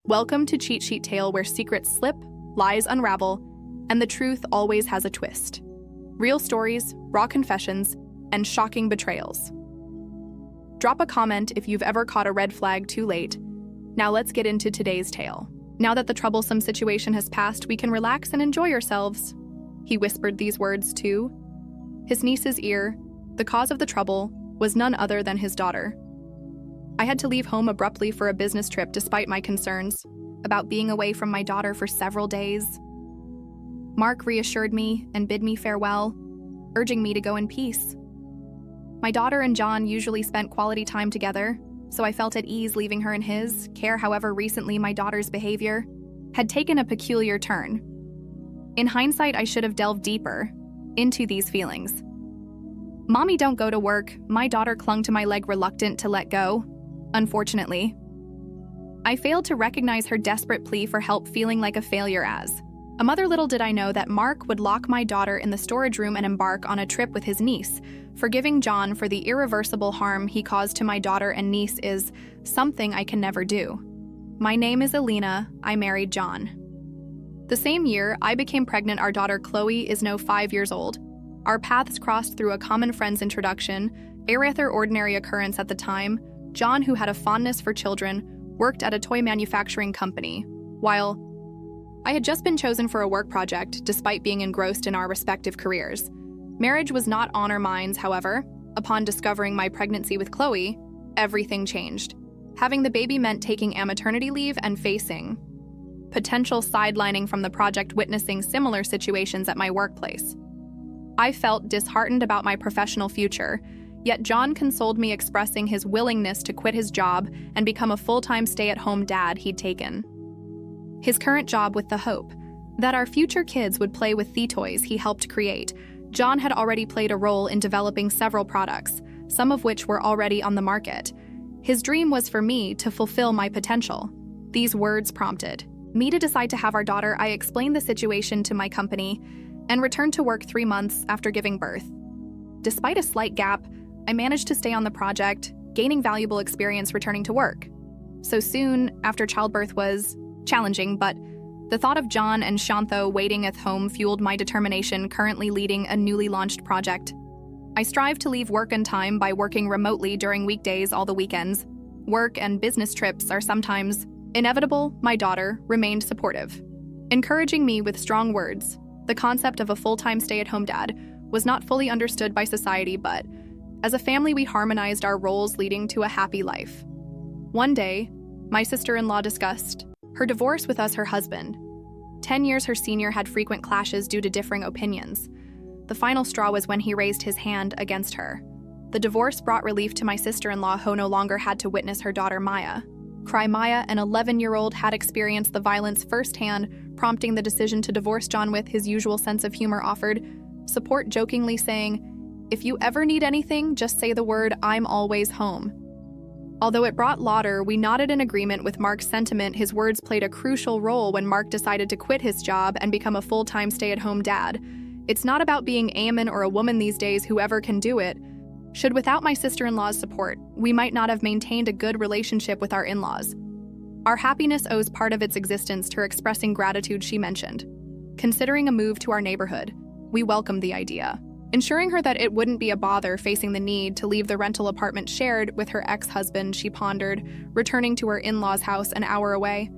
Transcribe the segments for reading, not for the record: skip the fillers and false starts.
Welcome to Cheat Sheet Tale, where secrets slip, lies unravel, and the truth always has a twist. Real stories, raw confessions, and shocking betrayals. Drop a comment if you've ever caught a red flag too late. Now let's get into today's tale. Now that the troublesome situation has passed, we can relax and enjoy ourselves. He whispered these words to his niece's ear. The cause of the trouble was none other than his daughter. I had to leave home abruptly for a business trip despite my concerns about being away from my daughter for several days. Mark reassured me and bid me farewell, urging me to go in peace. My daughter and John usually spent quality time together, so I felt at ease leaving her in his care. However, recently my daughter's behavior had taken a peculiar turn. In hindsight, I should have delved deeper into these feelings. "Mommy, don't go to work." My daughter clung to my leg, reluctant to let go. Unfortunately, I failed to recognize her desperate plea for help, feeling like a failure as a mother. Little did I know that Mark would lock my daughter in the storage room and embark on a trip with his niece. Forgiving John for the irreversible harm he caused to my daughter and niece is something I can never do. My name is Alina. I married John. The same year, I became pregnant. Our daughter Chloe is now 5 years old. Our paths crossed through a common friend's introduction, a rather ordinary occurrence at the time. John, who had a fondness for children, worked at a toy manufacturing company, while I had just been chosen for a work project despite being engrossed in our respective careers. Marriage was not on our minds, however. Upon discovering my pregnancy with Chloe, everything changed. Having the baby meant taking a maternity leave and facing potential sidelining from the project, witnessing similar situations at my workplace. I felt disheartened about my professional future, yet John consoled me, expressing his willingness to quit his job and become a full-time stay-at-home dad he'd taken his current job with the hope that our future kids would play with the toys he helped create. John had already played a role in developing several products, some of which were already on the market. His dream was for me to fulfill my potential. These words prompted me to decide to have our daughter. I explained the situation to my company and returned to work 3 months after giving birth. Despite a slight gap, I managed to stay on the project, gaining valuable experience returning to work. So soon after childbirth was challenging, but the thought of John and Shantho waiting at home fueled my determination, currently leading a newly launched project. I strive to leave work on time by working remotely during weekdays, all the weekends. Work and business trips are sometimes inevitable. My daughter remained supportive, encouraging me with strong words. The concept of a full-time stay-at-home dad was not fully understood by society, but as a family we harmonized our roles, leading to a happy life. One day, my sister-in-law discussed her divorce with her husband. 10 years her senior, had frequent clashes due to differing opinions. The final straw was when he raised his hand against her. The divorce brought relief to my sister-in-law, who no longer had to witness her daughter Maya cry. Maya, an 11-year-old, had experienced the violence firsthand, prompting the decision to divorce. John, with his usual sense of humor, offered support, jokingly saying, "If you ever need anything, just say the word, I'm always home." Although it brought laughter, we nodded in agreement with Mark's sentiment. His words played a crucial role when Mark decided to quit his job and become a full-time stay-at-home dad. It's not about being a man or a woman these days, whoever can do it. Should without my sister-in-law's support, we might not have maintained a good relationship with our in-laws. Our happiness owes part of its existence to her expressing gratitude. She mentioned considering a move to our neighborhood. We welcomed the idea, ensuring her that it wouldn't be a bother facing the need to leave the rental apartment shared with her ex-husband. She pondered returning to her in-laws' house an hour away.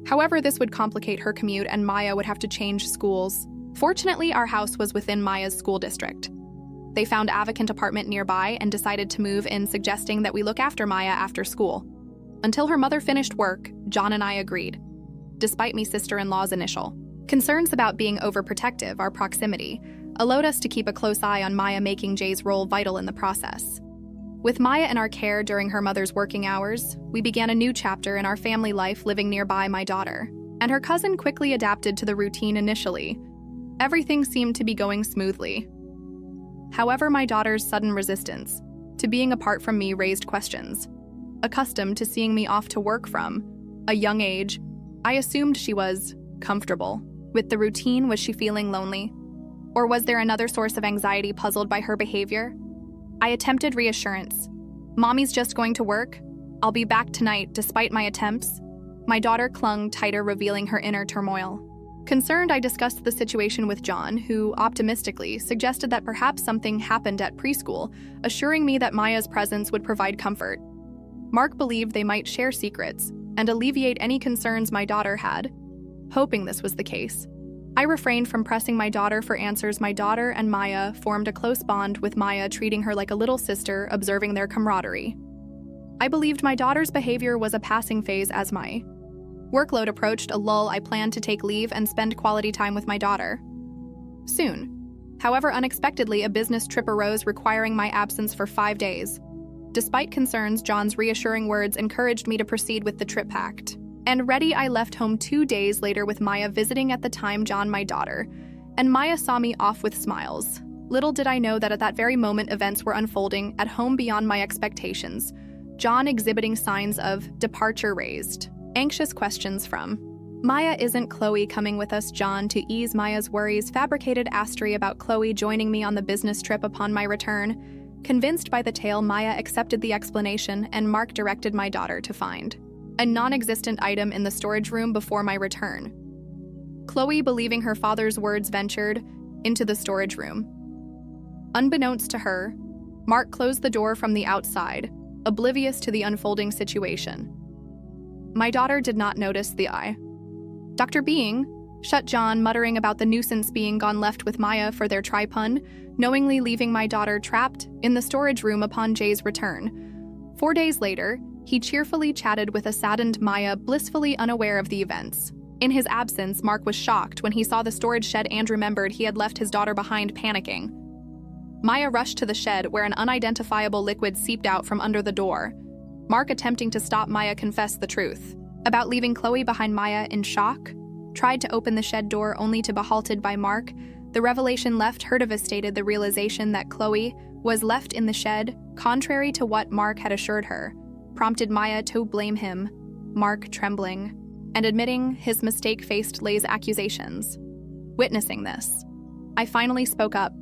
However, this would complicate her commute and Maya would have to change schools. Fortunately, our house was within Maya's school district. They found a vacant apartment nearby and decided to move in, suggesting that we look after Maya after school. Until her mother finished work, John and I agreed. Despite me sister-in-law's initial concerns about being overprotective, our proximity allowed us to keep a close eye on Maya, making Jay's role vital in the process. With Maya in our care during her mother's working hours, we began a new chapter in our family life, living nearby. My daughter and her cousin quickly adapted to the routine. Initially, everything seemed to be going smoothly. However, my daughter's sudden resistance to being apart from me raised questions. Accustomed to seeing me off to work from a young age, I assumed she was comfortable with the routine. Was she feeling lonely? Or was there another source of anxiety? Puzzled by her behavior, I attempted reassurance. "Mommy's just going to work. I'll be back tonight." Despite my attempts, My daughter clung tighter, revealing her inner turmoil. Concerned, I discussed the situation with John, who, optimistically, suggested that perhaps something happened at preschool, assuring me that Maya's presence would provide comfort. Mark believed they might share secrets and alleviate any concerns my daughter had. Hoping this was the case, I refrained from pressing my daughter for answers. My daughter and Maya formed a close bond, with Maya treating her like a little sister, observing their camaraderie. I believed my daughter's behavior was a passing phase. As my workload approached a lull, I planned to take leave and spend quality time with my daughter. Soon, however, unexpectedly, a business trip arose requiring my absence for 5 days. Despite concerns, John's reassuring words encouraged me to proceed with the trip packed and ready. I left home 2 days later, with Maya visiting at the time, John, my daughter, and Maya saw me off with smiles. Little did I know that at that very moment events were unfolding at home beyond my expectations. John exhibiting signs of departure raised anxious questions from Maya. Isn't Chloe coming with us? John, to ease Maya's worries, fabricated a story about Chloe joining me on the business trip upon my return. Convinced by the tale, Maya accepted the explanation, and Mark directed my daughter to find a non-existent item in the storage room before my return. Chloe, believing her father's words, ventured into the storage room. Unbeknownst to her, Mark closed the door from the outside, oblivious to the unfolding situation. My daughter did not notice the eye. Dr. Being shut John, muttering about the nuisance being gone, left with Maya for their try-pun, knowingly leaving my daughter trapped in the storage room upon Jay's return. 4 days later, he cheerfully chatted with a saddened Maya, blissfully unaware of the events. In his absence, Mark was shocked when he saw the storage shed and remembered he had left his daughter behind, panicking. Maya rushed to the shed, where an unidentifiable liquid seeped out from under the door. Mark, attempting to stop Maya, confessed the truth about leaving Chloe behind. Maya, in shock, tried to open the shed door, only to be halted by Mark. The revelation left her devastated. The realization that Chloe was left in the shed, contrary to what Mark had assured her, prompted Maya to blame him. Mark, trembling and admitting his mistake, faced Lay's accusations. Witnessing this, I finally spoke up,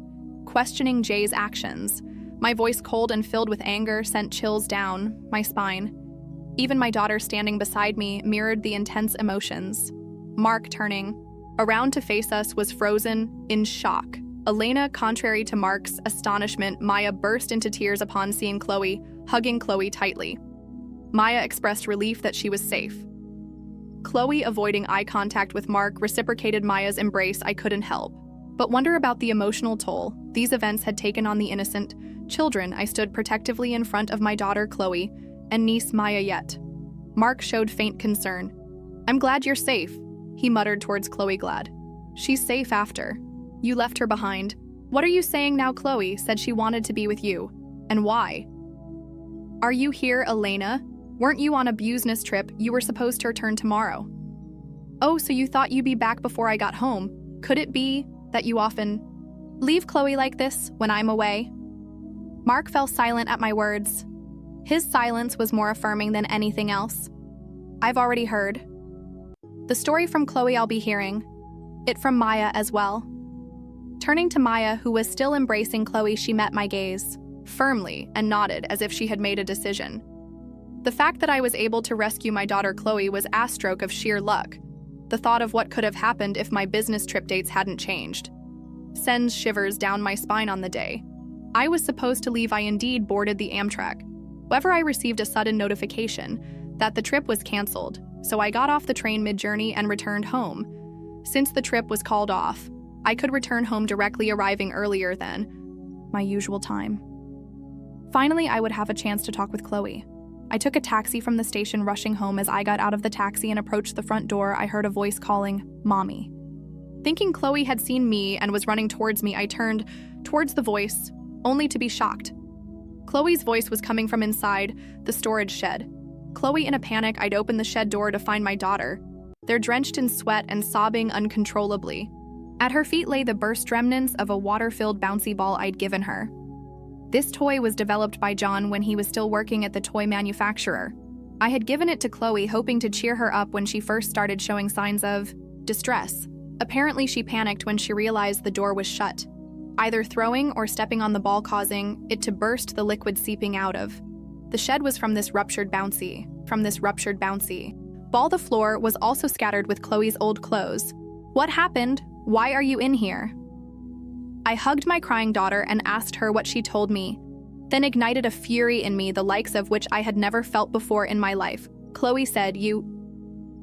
questioning Jay's actions. My voice, cold and filled with anger, sent chills down my spine. Even my daughter, standing beside me, mirrored the intense emotions. Mark, turning around to face us, was frozen in shock. Elena, contrary to Mark's astonishment, Maya burst into tears upon seeing Chloe, hugging Chloe tightly. Maya expressed relief that she was safe. Chloe, avoiding eye contact with Mark, reciprocated Maya's embrace. I couldn't help but wonder about the emotional toll these events had taken on the innocent children. I stood protectively in front of my daughter Chloe and niece Maya, yet Mark showed faint concern. "I'm glad you're safe," he muttered towards Chloe. "Glad she's safe after you left her behind." "What are you saying now?" Chloe said she wanted to be with you. "And why are you here, Elena? Weren't you on a business trip? You were supposed to return tomorrow." "Oh, so you thought you'd be back before I got home? Could it be that you often leave Chloe like this when I'm away?" Mark fell silent at my words. His silence was more affirming than anything else. "I've already heard the story from Chloe. I'll be hearing it from Maya as well." Turning to Maya, who was still embracing Chloe, she met my gaze firmly and nodded as if she had made a decision. The fact that I was able to rescue my daughter Chloe was a stroke of sheer luck. The thought of what could have happened if my business trip dates hadn't changed sends shivers down my spine. On the day I was supposed to leave, I indeed boarded the Amtrak. However, I received a sudden notification that the trip was canceled, so I got off the train mid-journey and returned home. Since the trip was called off, I could return home directly, arriving earlier than my usual time. Finally, I would have a chance to talk with Chloe. I took a taxi from the station, rushing home. As I got out of the taxi and approached the front door, I heard a voice calling, "Mommy." Thinking Chloe had seen me and was running towards me, I turned towards the voice, only to be shocked. Chloe's voice was coming from inside the storage shed. Chloe, in a panic, I'd opened the shed door to find my daughter. They're drenched in sweat and sobbing uncontrollably. At her feet lay the burst remnants of a water-filled bouncy ball I'd given her. This toy was developed by John when he was still working at the toy manufacturer. I had given it to Chloe, hoping to cheer her up when she first started showing signs of distress. Apparently, she panicked when she realized the door was shut, either throwing or stepping on the ball, causing it to burst, the liquid seeping out of the shed was from this ruptured bouncy. Ball the floor was also scattered with Chloe's old clothes. What happened? Why are you in here? I hugged my crying daughter and asked her what she told me, then ignited a fury in me the likes of which I had never felt before in my life. Chloe said, "You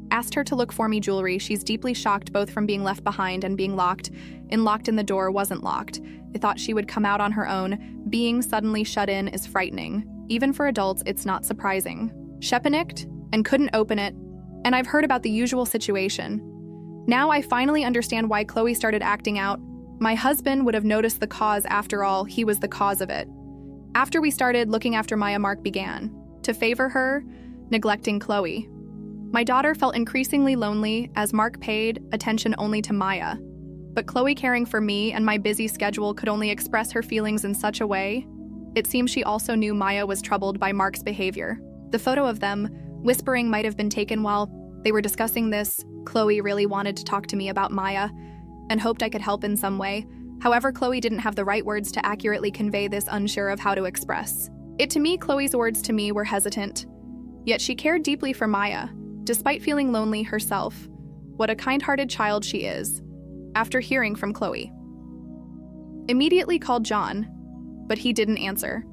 asked her to look for me jewelry. She's deeply shocked both from being left behind and being locked in the door wasn't locked. I thought she would come out on her own. Being suddenly shut in is frightening. Even for adults, it's not surprising. She panicked and couldn't open it, and I've heard about the usual situation. Now I finally understand why Chloe started acting out. My husband would have noticed the cause. After all, he was the cause of it. After we started looking after Maya, Mark began to favor her, neglecting Chloe. My daughter felt increasingly lonely as Mark paid attention only to Maya. But Chloe, caring for me and my busy schedule, could only express her feelings in such a way. It seems she also knew Maya was troubled by Mark's behavior. The photo of them whispering might have been taken while they were discussing this. Chloe really wanted to talk to me about Maya and hoped I could help in some way. However, Chloe didn't have the right words to accurately convey this, unsure of how to express it to me. Chloe's words to me were hesitant, yet she cared deeply for Maya, despite feeling lonely herself. What a kind-hearted child she is. After hearing from Chloe, immediately called John, but he didn't answer.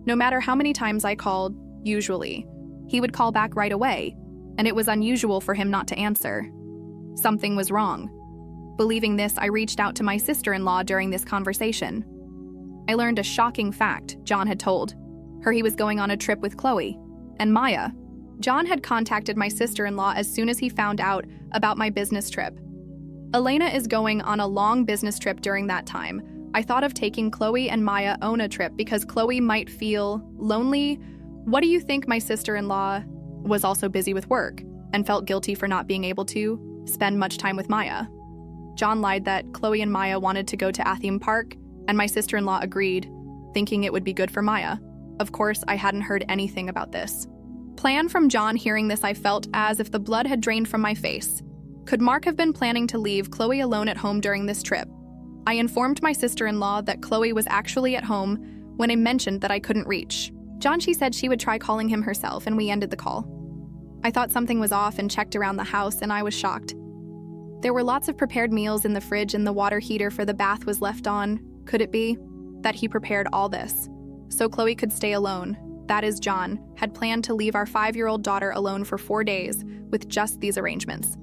No matter how many times I called, usually, he would call back right away, and it was unusual for him not to answer. Something was wrong. Believing this, I reached out to my sister-in-law during this conversation. I learned a shocking fact. John had told her he was going on a trip with Chloe and Maya. John had contacted my sister-in-law as soon as he found out about my business trip. Elena is going on a long business trip during that time. I thought of taking Chloe and Maya on a trip because Chloe might feel lonely. What do you think? My sister-in-law was also busy with work and felt guilty for not being able to spend much time with Maya. John lied that Chloe and Maya wanted to go to a theme park, and my sister-in-law agreed, thinking it would be good for Maya. Of course, I hadn't heard anything about this plan from John. Hearing this, I felt as if the blood had drained from my face. Could Mark have been planning to leave Chloe alone at home during this trip? I informed my sister-in-law that Chloe was actually at home when I mentioned that I couldn't reach John. She said she would try calling him herself, and we ended the call. I thought something was off and checked around the house, and I was shocked. There were lots of prepared meals in the fridge, and the water heater for the bath was left on. Could it be that he prepared all this so Chloe could stay alone? That is, John had planned to leave our 5-year-old daughter alone for 4 days with just these arrangements.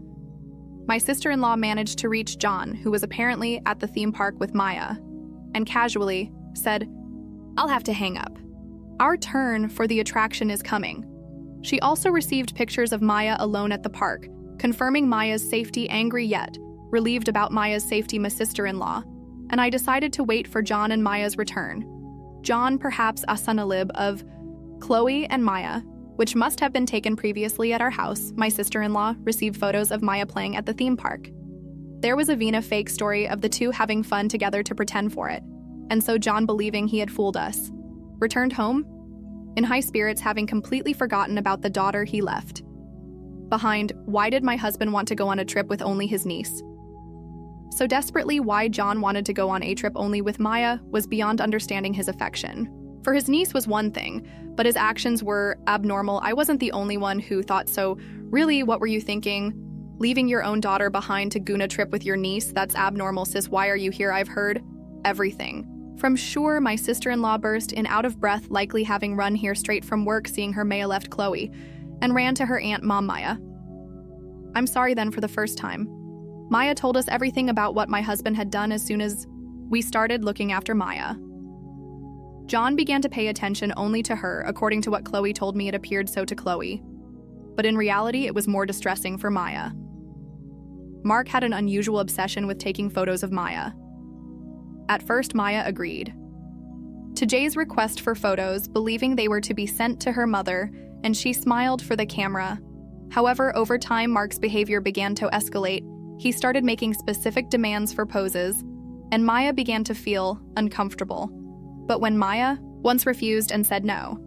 My sister-in-law managed to reach John, who was apparently at the theme park with Maya, and casually said, "I'll have to hang up. Our turn for the attraction is coming." She also received pictures of Maya alone at the park, confirming Maya's safety. Angry yet relieved about Maya's safety, my sister-in-law, and I decided to wait for John and Maya's return. John, perhaps a son-in-law of Chloe and Maya, which must have been taken previously at our house. My sister-in-law received photos of Maya playing at the theme park. There was a Vina fake story of the two having fun together to pretend for it, and so John, believing he had fooled us, returned home in high spirits, having completely forgotten about the daughter he left behind. Why did my husband want to go on a trip with only his niece? So desperately, why John wanted to go on a trip only with Maya was beyond understanding. His affection for his niece was one thing, but his actions were abnormal. I wasn't the only one who thought so. Really, what were you thinking? Leaving your own daughter behind to go on a trip with your niece? That's abnormal, sis. Why are you here? I've heard everything from sure. My sister-in-law burst in, out of breath, likely having run here straight from work, seeing her Maya left Chloe, and ran to her aunt, Mom Maya. I'm sorry then. For the first time, Maya told us everything about what my husband had done as soon as we started looking after Maya. John began to pay attention only to her. According to what Chloe told me, it appeared so to Chloe, but in reality, it was more distressing for Maya. Mark had an unusual obsession with taking photos of Maya. At first, Maya agreed to Jay's request for photos, believing they were to be sent to her mother, and she smiled for the camera. However, over time, Mark's behavior began to escalate. He started making specific demands for poses, and Maya began to feel uncomfortable. But when Maya once refused and said no,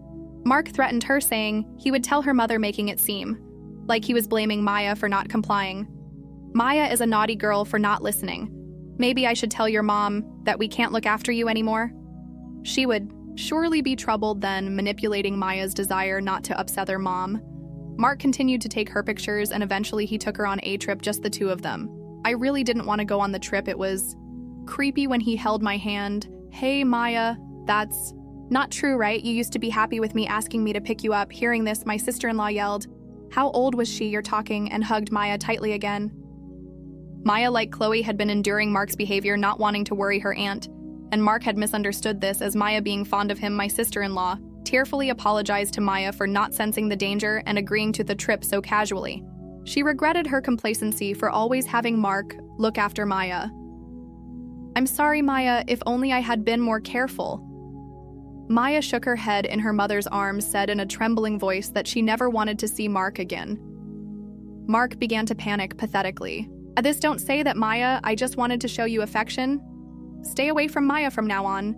Mark threatened her, saying he would tell her mother, making it seem like he was blaming Maya for not complying. Maya is a naughty girl for not listening. Maybe I should tell your mom that we can't look after you anymore. She would surely be troubled then, manipulating Maya's desire not to upset her mom. Mark continued to take her pictures, and eventually he took her on a trip, just the two of them. I really didn't want to go on the trip. It was creepy when he held my hand. "Hey, Maya, that's not true, right? You used to be happy with me asking me to pick you up." Hearing this, my sister-in-law yelled, "How old was she? You're talking," and hugged Maya tightly again. Maya, like Chloe, had been enduring Mark's behavior, not wanting to worry her aunt, and Mark had misunderstood this as Maya being fond of him. My sister-in-law tearfully apologized to Maya for not sensing the danger and agreeing to the trip so casually. She regretted her complacency for always having Mark look after Maya. "I'm sorry, Maya, if only I had been more careful." Maya shook her head in her mother's arms, said in a trembling voice that she never wanted to see Mark again. Mark began to panic pathetically. "This, don't say that, Maya. I just wanted to show you affection. Stay away from Maya from now on."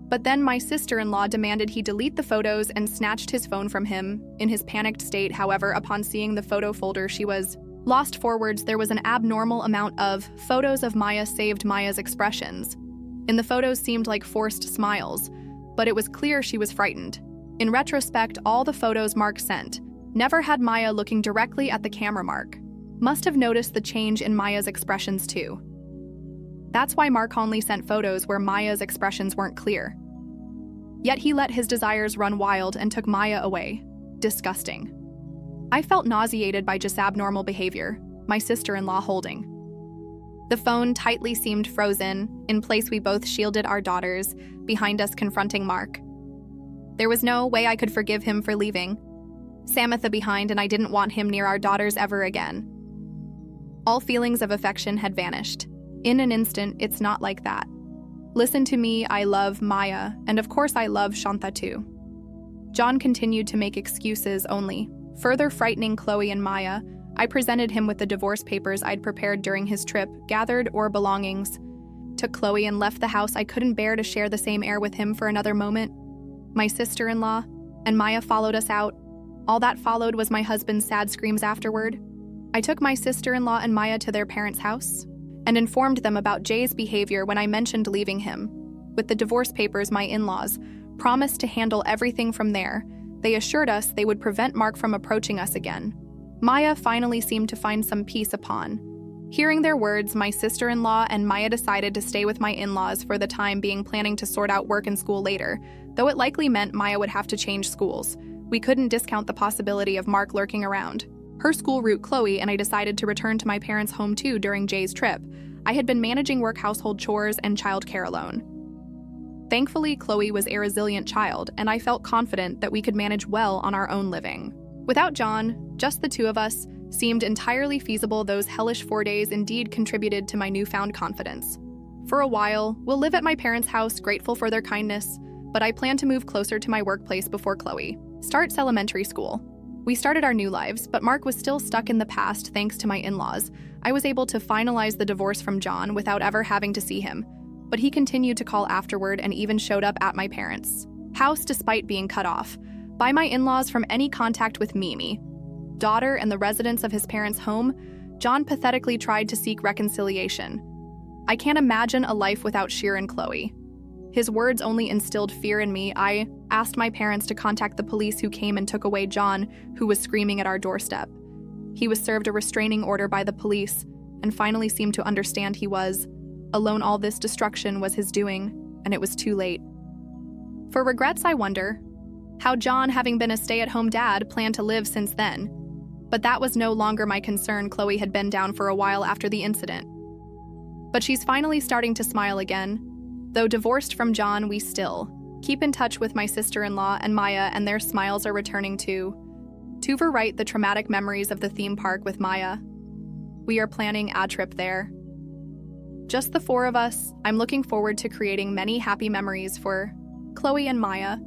But then my sister-in-law demanded he delete the photos and snatched his phone from him. In his panicked state, however, upon seeing the photo folder, she was lost for words. There was an abnormal amount of photos of Maya saved. Maya's expressions in the photos seemed like forced smiles, but it was clear she was frightened. In retrospect, all the photos Mark sent never had Maya looking directly at the camera. Mark must have noticed the change in Maya's expressions too. That's why Mark only sent photos where Maya's expressions weren't clear. Yet he let his desires run wild and took Maya away. Disgusting. I felt nauseated by just abnormal behavior, my sister-in-law holding the phone tightly seemed frozen in place. We both shielded our daughters behind us, confronting Mark. There was no way I could forgive him for leaving Samantha behind, and I didn't want him near our daughters ever again. All feelings of affection had vanished. In an instant, it's not like that. Listen to me, I love Maya, and of course I love Shanta too. John continued to make excuses only, further frightening Chloe and Maya. I presented him with the divorce papers I'd prepared during his trip, gathered our belongings, took Chloe, and left the house. I couldn't bear to share the same air with him for another moment. My sister-in-law and Maya followed us out. All that followed was my husband's sad screams afterward. I took my sister-in-law and Maya to their parents' house and informed them about Jay's behavior when I mentioned leaving him. With the divorce papers, my in-laws promised to handle everything from there. They assured us they would prevent Mark from approaching us again. Maya finally seemed to find some peace upon hearing their words. My sister-in-law and Maya decided to stay with my in-laws for the time being, planning to sort out work and school later, though it likely meant Maya would have to change schools. We couldn't discount the possibility of Mark lurking around her school route. Chloe and I decided to return to my parents' home too during Jay's trip. I had been managing work, household chores, and childcare alone. Thankfully, Chloe was a resilient child, and I felt confident that we could manage well on our own living. Without John, just the two of us seemed entirely feasible. Those hellish 4 days indeed contributed to my newfound confidence. For a while, we'll live at my parents' house, grateful for their kindness, but I plan to move closer to my workplace before Chloe starts elementary school. We started our new lives, but Mark was still stuck in the past thanks to my in-laws. I was able to finalize the divorce from John without ever having to see him, but he continued to call afterward and even showed up at my parents' house despite being cut off by my in-laws from any contact with Mimi, daughter, and the residents of his parents' home. John pathetically tried to seek reconciliation. I can't imagine a life without Sheer and Chloe. His words only instilled fear in me. I asked my parents to contact the police, who came and took away John, who was screaming at our doorstep. He was served a restraining order by the police and finally seemed to understand he was alone. All this destruction was his doing, and it was too late. For regrets, I wonder how John, having been a stay-at-home dad, planned to live since then. But that was no longer my concern. Chloe had been down for a while after the incident, but she's finally starting to smile again. Though divorced from John, we still keep in touch with my sister-in-law and Maya, and their smiles are returning too. To rewrite the traumatic memories of the theme park with Maya, we are planning a trip there. Just the four of us. I'm looking forward to creating many happy memories for Chloe and Maya.